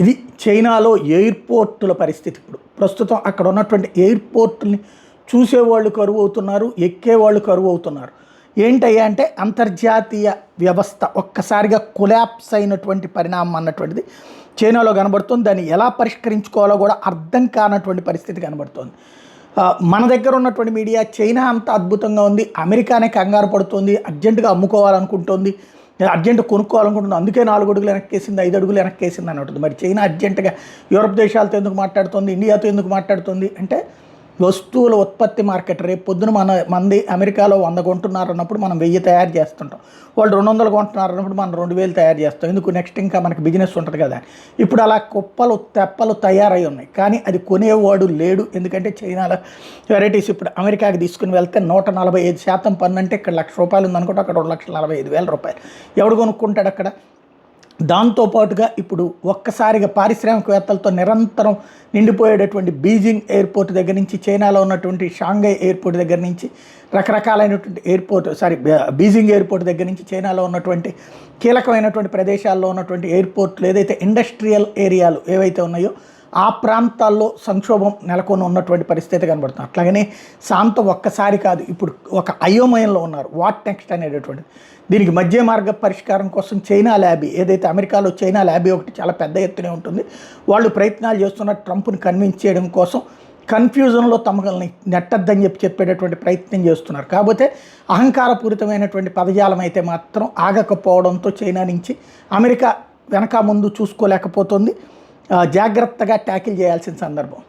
ఇది చైనాలో ఎయిర్పోర్టుల పరిస్థితి. ఇప్పుడు ప్రస్తుతం అక్కడ ఉన్నటువంటి ఎయిర్పోర్టుని చూసేవాళ్ళు కరువు అవుతున్నారు, ఎక్కేవాళ్ళు కరువు అవుతున్నారు. ఏంటయ్యా అంటే అంతర్జాతీయ వ్యవస్థ ఒక్కసారిగా కొలాప్స్ అయినటువంటి పరిణామం అన్నటువంటిది చైనాలో కనబడుతుంది. దాన్ని ఎలా పరిష్కరించుకోవాలో కూడా అర్థం కానటువంటి పరిస్థితి కనబడుతుంది. మన దగ్గర ఉన్నటువంటి మీడియా చైనా అంత అద్భుతంగా ఉంది, అమెరికానే కంగారు పడుతుంది, అర్జెంటుగా అమ్ముకోవాలనుకుంటుంది, అర్జెంటు కొనుక్కోవాలనుకుంటుంది, అందుకే 4 అడుగులు వెనక్కేసింది, 5 అడుగులు వెనక్కేసింది అని ఉంటుంది. మరి చైనా అర్జెంటుగా యూరప్ దేశాలతో ఎందుకు మాట్లాడుతుంది, ఇండియాతో ఎందుకు మాట్లాడుతుంది అంటే వస్తువుల ఉత్పత్తి మార్కెట్. రేపు పొద్దున మంది అమెరికాలో 100 కొంటున్నారు అన్నప్పుడు మనం 1000 తయారు చేస్తుంటాం, వాళ్ళు 200 కొంటున్నారు అన్నప్పుడు మనం 2000 తయారు చేస్తాం. ఎందుకు నెక్స్ట్ ఇంకా మనకి బిజినెస్ ఉంటుంది కదా. ఇప్పుడు అలా కుప్పలు తెప్పలు తయారై ఉన్నాయి, కానీ అది కొనేవాడు లేడు. ఎందుకంటే చైనాలో వెరైటీస్ ఇప్పుడు అమెరికాకి తీసుకుని వెళ్తే 145% పన్ను అంటే ఇక్కడ ₹1,00,000 ఉందనుకుంటే అక్కడ 2,45,000 ఎవడు కొనుక్కుంటాడు అక్కడ. దాంతోపాటుగా ఇప్పుడు ఒక్కసారిగా పారిశ్రామికవేత్తలతో నిరంతరం నిండిపోయేటటువంటి బీజింగ్ ఎయిర్పోర్ట్ దగ్గర నుంచి, చైనాలో ఉన్నటువంటి షాంఘై ఎయిర్పోర్ట్ దగ్గర నుంచి, రకరకాలైనటువంటి బీజింగ్ ఎయిర్పోర్ట్ దగ్గర నుంచి చైనాలో ఉన్నటువంటి కీలకమైనటువంటి ప్రదేశాల్లో ఉన్నటువంటి ఎయిర్పోర్ట్లు ఏదైతే ఇండస్ట్రియల్ ఏరియాలు ఏవైతే ఉన్నాయో ఆ ప్రాంతాల్లో సంక్షోభం నెలకొని ఉన్నటువంటి పరిస్థితి కనబడుతుంది. అట్లాగనే శాంతం ఒక్కసారి కాదు, ఇప్పుడు ఒక అయోమయంలో ఉన్నారు. వాట్ నెక్స్ట్ అనేటటువంటి దీనికి మధ్య మార్గ పరిష్కారం కోసం చైనా ల్యాబీ ఏదైతే అమెరికాలో చైనా ల్యాబీ ఒకటి చాలా పెద్ద ఎత్తునే ఉంటుంది. వాళ్ళు ప్రయత్నాలు చేస్తున్న ట్రంప్ని కన్విన్స్ చేయడం కోసం కన్ఫ్యూజన్లో తమని నెట్టద్దని చెప్పేటటువంటి ప్రయత్నం చేస్తున్నారు. కాకపోతే అహంకారపూరితమైనటువంటి పదజాలం అయితే మాత్రం ఆగకపోవడంతో చైనా నుంచి అమెరికా వెనక ముందు చూసుకోలేకపోతుంది. జాగ్రత్తగా ట్యాకిల్ చేయాల్సిన సందర్భం.